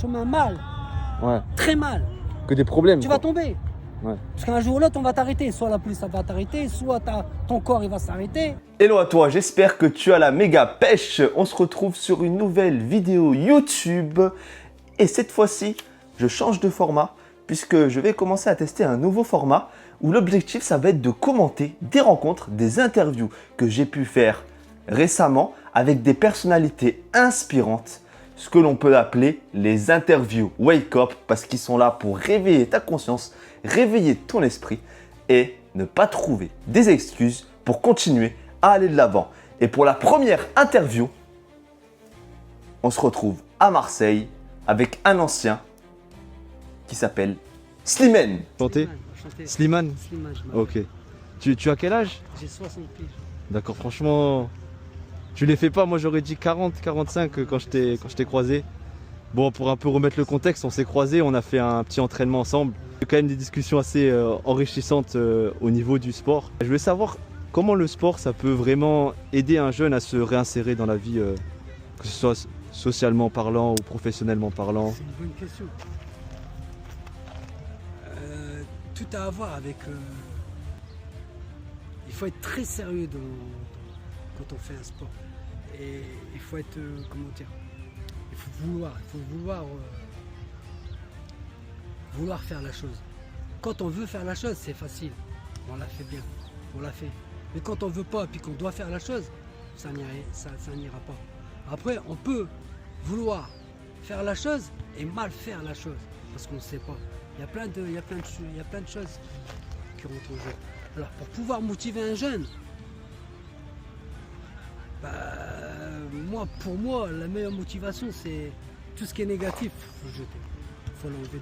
chemin mal, Ouais. très mal. Que des problèmes. Tu quoi. vas tomber. Ouais. Parce qu'un jour ou l'autre, on va t'arrêter. Soit la police va t'arrêter, soit ton corps il va s'arrêter. Hello à toi, j'espère que tu as la méga pêche. On se retrouve sur une nouvelle vidéo YouTube. Et cette fois-ci, je change de format puisque je vais commencer à tester un nouveau format où l'objectif, ça va être de commenter des rencontres, des interviews que j'ai pu faire récemment avec des personnalités inspirantes. Ce que l'on peut appeler les interviews wake up parce qu'ils sont là pour réveiller ta conscience, réveiller ton esprit et ne pas trouver des excuses pour continuer à aller de l'avant. Et pour la première interview, on se retrouve à Marseille avec un ancien qui s'appelle Slimane. Chanter Enchanté. Slimane. Slimane, je m'appelle. Ok. Tu as quel âge? J'ai 60 piges. D'accord, franchement, tu les fais pas. Moi, j'aurais dit 40, 45 quand je t'ai croisé. Bon, pour un peu remettre le contexte, on s'est croisés, on a fait un petit entraînement ensemble. Il y a quand même des discussions assez enrichissantes au niveau du sport. Je voulais savoir comment le sport, ça peut vraiment aider un jeune à se réinsérer dans la vie, que ce soit socialement parlant ou professionnellement parlant. C'est une bonne question. Tout a à voir avec. Il faut être très sérieux quand on fait un sport. Et il faut être. Comment dire? Il faut vouloir faire la chose. Quand on veut faire la chose, c'est facile. On la fait bien. On la fait. Mais quand on veut pas et qu'on doit faire la chose, ça n'ira pas. Après, on peut vouloir faire la chose et mal faire la chose. Parce qu'on ne sait pas. Il y a plein de choses qui rentrent en jeu. Alors, pour pouvoir motiver un jeune, pour moi, la meilleure motivation, c'est tout ce qui est négatif, il faut le jeter. Il faut l'enlever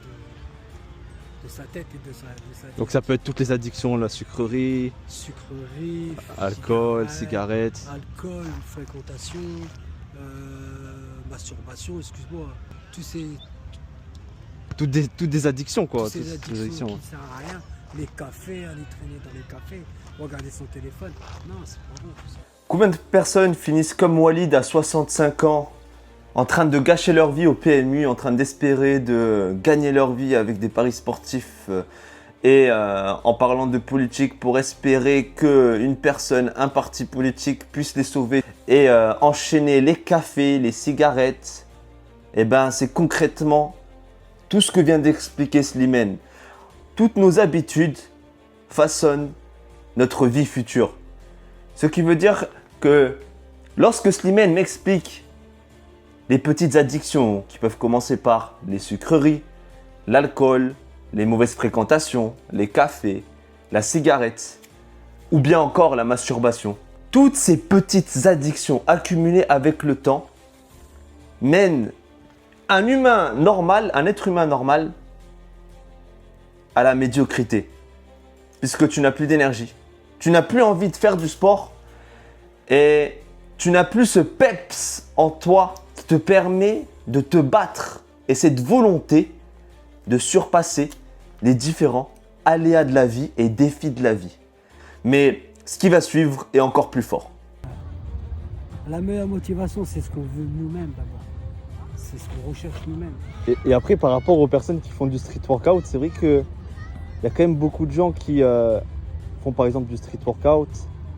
de sa tête et de sa vie. Donc ça peut être toutes les addictions, la sucrerie, Sucrerie, alcool, cigarettes. alcool, fréquentation, masturbation, excuse-moi, Toutes des addictions quoi. toutes ces toutes addictions ces addictions. qui ne servent à rien. Les cafés, aller traîner dans les cafés, regarder son téléphone. Non, c'est pas bon tout ça. Combien de personnes finissent comme Walid à 65 ans en train de gâcher leur vie au PMU, en train d'espérer de gagner leur vie avec des paris sportifs et en parlant de politique pour espérer qu'une personne, un parti politique puisse les sauver et enchaîner les cafés, les cigarettes. Eh ben, c'est concrètement tout ce que vient d'expliquer Slimane. Toutes nos habitudes façonnent notre vie future. Ce qui veut dire que lorsque Slimane m'explique les petites addictions qui peuvent commencer par les sucreries, l'alcool, les mauvaises fréquentations, les cafés, la cigarette ou bien encore la masturbation, toutes ces petites addictions accumulées avec le temps mènent un humain normal, un être humain normal à la médiocrité. Puisque tu n'as plus d'énergie, tu n'as plus envie de faire du sport et tu n'as plus ce peps en toi qui te permet de te battre et cette volonté de surpasser les différents aléas de la vie et défis de la vie. Mais ce qui va suivre est encore plus fort. La meilleure motivation, c'est ce qu'on veut nous-mêmes d'abord. C'est ce qu'on recherche nous-mêmes. Et après, par rapport aux personnes qui font du street workout, c'est vrai qu'il y a quand même beaucoup de gens qui font par exemple du street workout,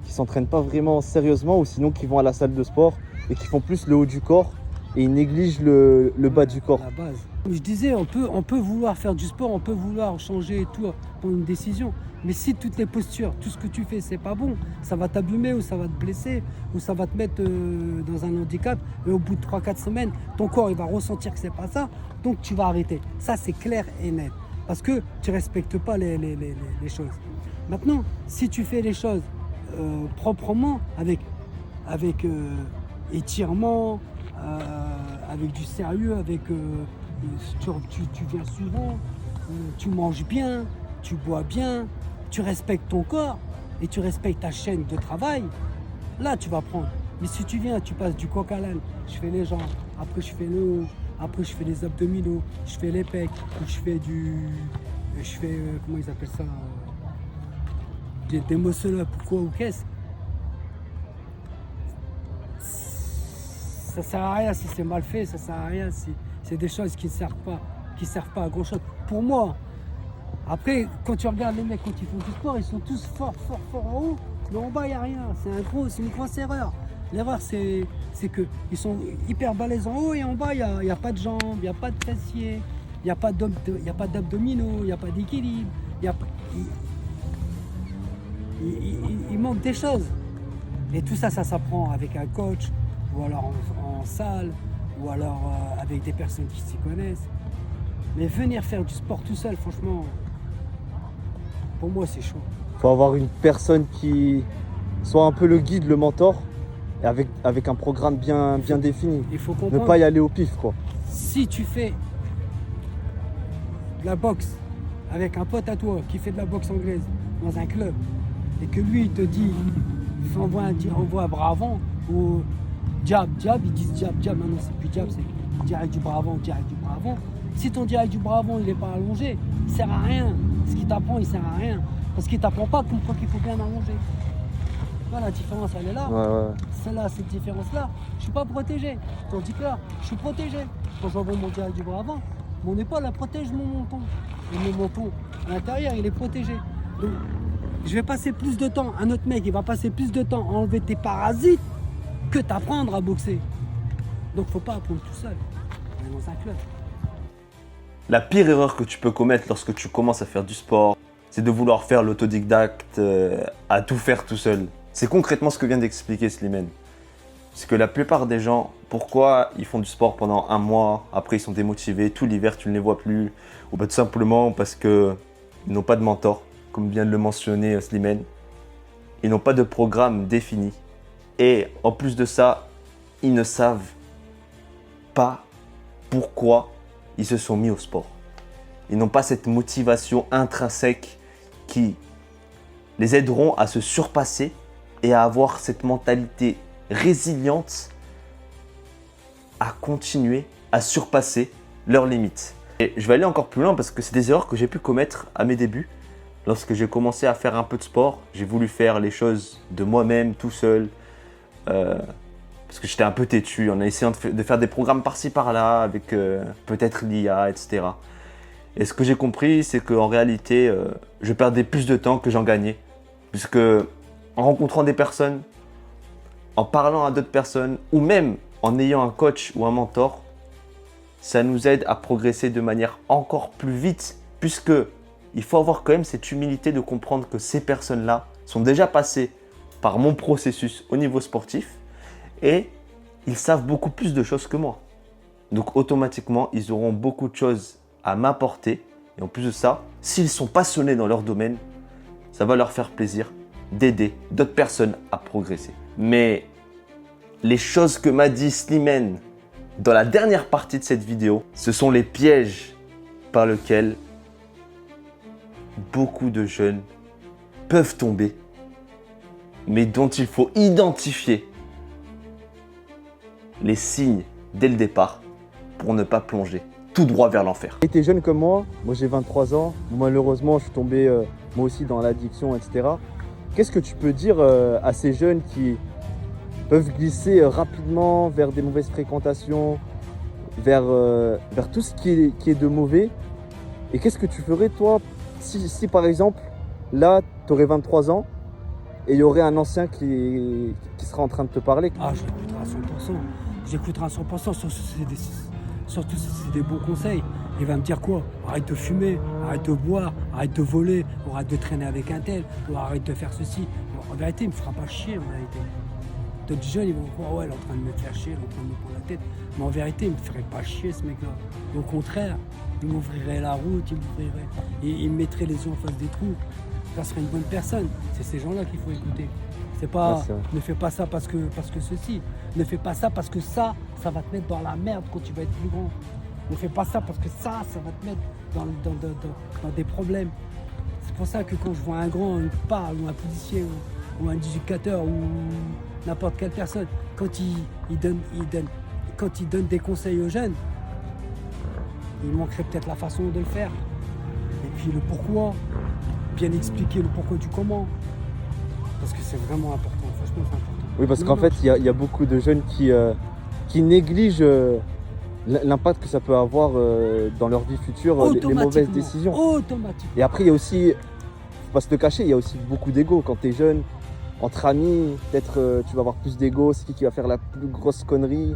qui s'entraînent pas vraiment sérieusement ou sinon qui vont à la salle de sport et qui font plus le haut du corps et ils négligent le bas du corps. La base. Comme je disais, on peut vouloir faire du sport, on peut vouloir changer et tout, prendre une décision. Mais si toutes les postures, tout ce que tu fais, c'est pas bon, ça va t'abîmer ou ça va te blesser ou ça va te mettre dans un handicap. Et au bout de 3-4 semaines, ton corps il va ressentir que c'est pas ça, donc tu vas arrêter. Ça, c'est clair et net. Parce que tu respectes pas les choses. Maintenant, si tu fais les choses proprement, avec étirement, avec du sérieux, tu viens souvent, tu manges bien, tu bois bien, tu respectes ton corps et tu respectes ta chaîne de travail, là tu vas prendre. Mais si tu viens, tu passes du coq à l'âne, je fais les jambes, après je fais le haut, après je fais les abdominaux, je fais les pecs, je fais comment ils appellent ça, des muscle-up ou quoi ou qu'est-ce. Ça sert à rien si c'est mal fait, ça sert à rien si c'est des choses qui servent pas à grand chose. Pour moi, après, quand tu regardes les mecs quand ils font du sport, ils sont tous forts en haut, mais en bas, il n'y a rien. C'est une grosse erreur. L'erreur, c'est qu'ils sont hyper balèzes en haut et en bas, il n'y a pas de jambes, il n'y a pas de fessiers, il n'y a pas d'abdominaux, il n'y a pas d'équilibre. Il manque des choses. Et tout ça, ça s'apprend avec un coach, ou alors en salle, ou alors avec des personnes qui s'y connaissent. Mais venir faire du sport tout seul, franchement, pour moi, c'est chaud. Il faut avoir une personne qui soit un peu le guide, le mentor, et avec un programme bien défini. Il faut Ne comprendre, pas y aller au pif, quoi. si tu fais de la boxe avec un pote à toi qui fait de la boxe anglaise dans un club, et que lui, il te dit, envoie un bras avant, ou jab, ils disent jab, maintenant c'est plus jab, c'est direct du bras avant. Si ton direct du bras avant, il n'est pas allongé, il sert à rien. Ce qu'il t'apprend, il sert à rien. Parce qu'il t'apprend pas qu'il faut bien allonger. Voilà, la différence, elle est là. Ouais. Celle-là, cette différence-là, je suis pas protégé. Tandis que là, je suis protégé. Quand j'envoie mon direct du bras avant, mon épaule, elle protège mon menton. Et mon menton, à l'intérieur, il est protégé. Donc, je vais passer plus de temps, un autre mec, il va passer plus de temps à enlever tes parasites que t'apprendre à boxer. Donc, faut pas apprendre tout seul. On est dans un club. La pire erreur que tu peux commettre lorsque tu commences à faire du sport, c'est de vouloir faire l'autodidacte, à tout faire tout seul. C'est concrètement ce que vient d'expliquer Slimane. C'est que la plupart des gens, pourquoi ils font du sport pendant un mois, après ils sont démotivés, tout l'hiver tu ne les vois plus, ou tout simplement parce qu'ils n'ont pas de mentor, comme vient de le mentionner Slimane. Ils n'ont pas de programme défini. Et en plus de ça, ils ne savent pas pourquoi ils se sont mis au sport. Ils n'ont pas cette motivation intrinsèque qui les aideront à se surpasser et à avoir cette mentalité résiliente à continuer à surpasser leurs limites. Et je vais aller encore plus loin parce que c'est des erreurs que j'ai pu commettre à mes débuts. Lorsque j'ai commencé à faire un peu de sport, j'ai voulu faire les choses de moi-même, tout seul, parce que j'étais un peu têtu, en essayant de faire des programmes par-ci par-là, avec peut-être l'IA, etc. Et ce que j'ai compris, c'est qu'en réalité, je perdais plus de temps que j'en gagnais. Puisque en rencontrant des personnes, en parlant à d'autres personnes, ou même en ayant un coach ou un mentor, ça nous aide à progresser de manière encore plus vite, puisque il faut avoir quand même cette humilité de comprendre que ces personnes-là sont déjà passées par mon processus au niveau sportif et ils savent beaucoup plus de choses que moi. Donc automatiquement, ils auront beaucoup de choses à m'apporter. Et en plus de ça, s'ils sont passionnés dans leur domaine, ça va leur faire plaisir d'aider d'autres personnes à progresser. Mais les choses que m'a dit Slimane dans la dernière partie de cette vidéo, ce sont les pièges par lesquels beaucoup de jeunes peuvent tomber, mais dont il faut identifier les signes dès le départ pour ne pas plonger tout droit vers l'enfer. Tu es jeune comme moi j'ai 23 ans, malheureusement je suis tombé moi aussi dans l'addiction, etc. Qu'est-ce que tu peux dire à ces jeunes qui peuvent glisser rapidement vers des mauvaises fréquentations, vers tout ce qui est de mauvais? Et qu'est-ce que tu ferais toi si par exemple, là tu aurais 23 ans et il y aurait un ancien qui serait en train de te parler? Ah, j'écouterai à 100%, surtout si c'est des bons conseils. Il va me dire quoi? Arrête de fumer, arrête de boire, arrête de voler, ou arrête de traîner avec un tel, ou arrête de faire ceci. En vérité, il me fera pas chier, en vérité. D'autres jeunes, ils vont croire, ouais, il est en train de me faire chier, il est en train de me prendre la tête. Mais en vérité, il me ferait pas chier, ce mec-là. Au contraire, il m'ouvrirait la route, il me mettrait les yeux en face des trous. Ça serait une bonne personne. C'est ces gens-là qu'il faut écouter. C'est pas, ne fais pas ça parce que ceci. Ne fais pas ça parce que ça va te mettre dans la merde quand tu vas être plus grand. Ne fais pas ça parce que ça va te mettre dans des problèmes. C'est pour ça que quand je vois un grand, un parle, ou un policier, ou un éducateur, ou n'importe quelle personne, quand il donne des conseils aux jeunes, il manquerait peut-être la façon de le faire. Et puis le pourquoi, bien expliquer le pourquoi du comment. Parce que c'est vraiment important, franchement c'est important. Oui, parce qu'en fait, il y a beaucoup de jeunes qui négligent l'impact que ça peut avoir dans leur vie future, les mauvaises décisions. Automatiquement. Et après, il y a aussi, faut pas se le cacher, il y a aussi beaucoup d'ego. Quand tu es jeune, entre amis, peut-être tu vas avoir plus d'ego, c'est qui va faire la plus grosse connerie,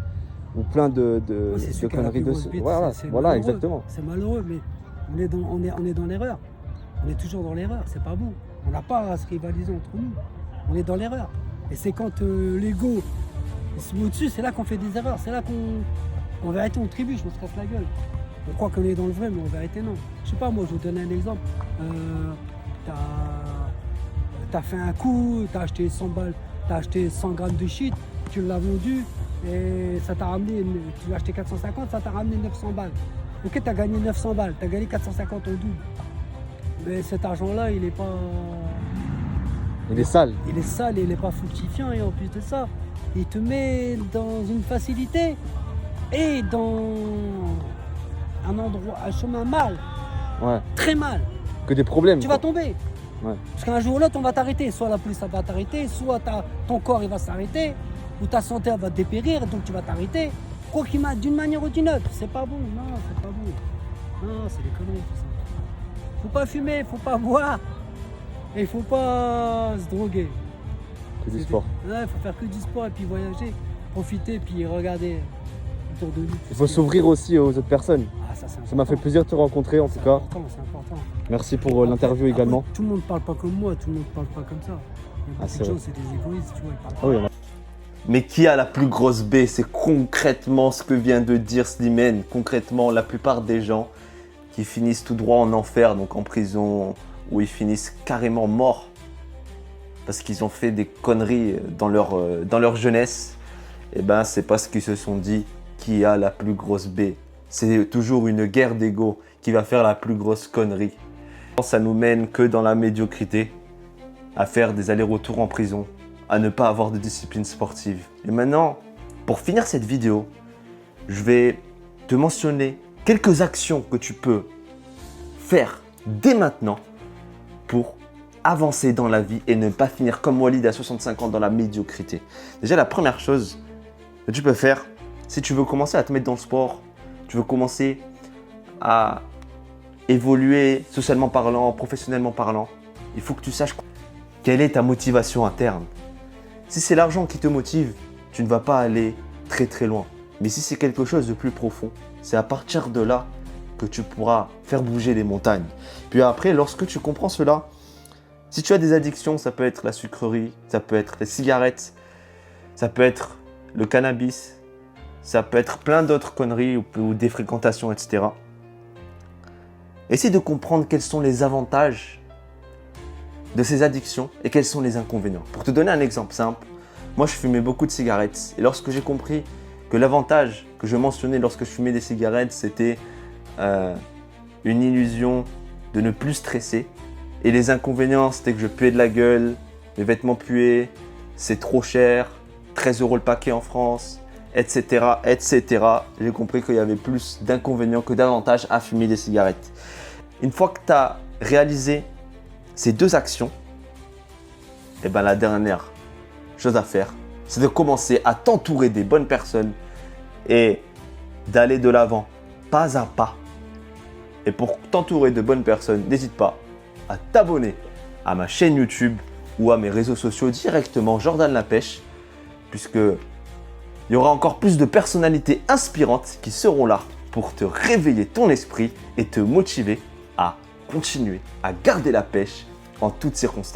ou plein de C'est celui qui a la conneries plus de grosse bite, Voilà, c'est voilà, malheureux. exactement. C'est malheureux, mais on est dans l'erreur. On est toujours dans l'erreur, c'est pas bon. On n'a pas à se rivaliser entre nous. On est dans l'erreur. Et c'est quand l'ego se met au-dessus, c'est là qu'on fait des erreurs. C'est là en vérité, on trébuche, on se casse la gueule. On croit qu'on est dans le vrai, mais en vérité, non. Je sais pas, moi, je vais vous donner un exemple. T'as fait un coup, t'as acheté 100 balles, t'as acheté 100 grammes de shit, tu l'as vendu, et ça t'a ramené, tu l'as acheté 450, ça t'a ramené 900 balles. Ok, t'as gagné 900 balles, t'as gagné 450 au double. Mais cet argent-là, il est pas... Il est sale. Il est sale et il n'est pas fructifiant, et en plus de ça, il te met dans une facilité et dans un endroit, un chemin mal, Ouais. très mal. Que des problèmes. Tu quoi. vas tomber. Ouais. Parce qu'un jour ou l'autre, on va t'arrêter. Soit la police va t'arrêter, soit ton corps il va s'arrêter, ou ta santé elle va dépérir, donc tu vas t'arrêter. Quoi qu'il m'a d'une manière ou d'une autre, c'est pas bon. Non, c'est pas bon. Non, c'est des conneries tout ça. Faut pas fumer, faut pas boire, et il faut pas se droguer. Que du sport. Ouais, faut faire que du sport et puis voyager, profiter, puis regarder autour de nous. Il faut s'ouvrir aussi aux autres personnes. Ah, ça Ça m'a fait plaisir de te rencontrer en tout cas. C'est important. Merci pour l'interview Après, également. tout le monde parle pas comme moi, tout le monde parle pas comme ça. Il y a beaucoup c'est de vrai. gens, c'est des égoïstes, tu vois, ils parlent Ah oui, il y en a. Mais qui a la plus grosse baie? C'est concrètement ce que vient de dire Slimane. Concrètement, la plupart des gens qui finissent tout droit en enfer, donc en prison, où ils finissent carrément morts parce qu'ils ont fait des conneries dans leur jeunesse, et ben c'est parce qu'ils se sont dit qui a la plus grosse baie. C'est toujours une guerre d'ego qui va faire la plus grosse connerie. Ça nous mène que dans la médiocrité, à faire des allers-retours en prison, à ne pas avoir de discipline sportive. Et maintenant, pour finir cette vidéo, je vais te mentionner quelques actions que tu peux faire dès maintenant pour avancer dans la vie et ne pas finir comme Walid à 65 ans dans la médiocrité. Déjà, la première chose que tu peux faire, si tu veux commencer à te mettre dans le sport, tu veux commencer à évoluer socialement parlant, professionnellement parlant, il faut que tu saches quelle est ta motivation interne. Si c'est l'argent qui te motive, tu ne vas pas aller très très loin. Mais si c'est quelque chose de plus profond, c'est à partir de là que tu pourras faire bouger les montagnes. Puis après, lorsque tu comprends cela, si tu as des addictions, ça peut être la sucrerie, ça peut être les cigarettes, ça peut être le cannabis, ça peut être plein d'autres conneries ou des fréquentations, etc. Essaye de comprendre quels sont les avantages de ces addictions et quels sont les inconvénients. Pour te donner un exemple simple, moi je fumais beaucoup de cigarettes et lorsque j'ai compris que l'avantage que je mentionnais lorsque je fumais des cigarettes, c'était une illusion de ne plus stresser, et les inconvénients c'était que je puais de la gueule, mes vêtements puaient, c'est trop cher, 13 € le paquet en France, etc. etc. J'ai compris qu'il y avait plus d'inconvénients que d'avantages à fumer des cigarettes. Une fois que tu as réalisé ces deux actions, et ben la dernière chose à faire, c'est de commencer à t'entourer des bonnes personnes et d'aller de l'avant, pas à pas. Et pour t'entourer de bonnes personnes, n'hésite pas à t'abonner à ma chaîne YouTube ou à mes réseaux sociaux directement, Jordan Lapêche, puisque il y aura encore plus de personnalités inspirantes qui seront là pour te réveiller ton esprit et te motiver à continuer à garder la pêche en toutes circonstances.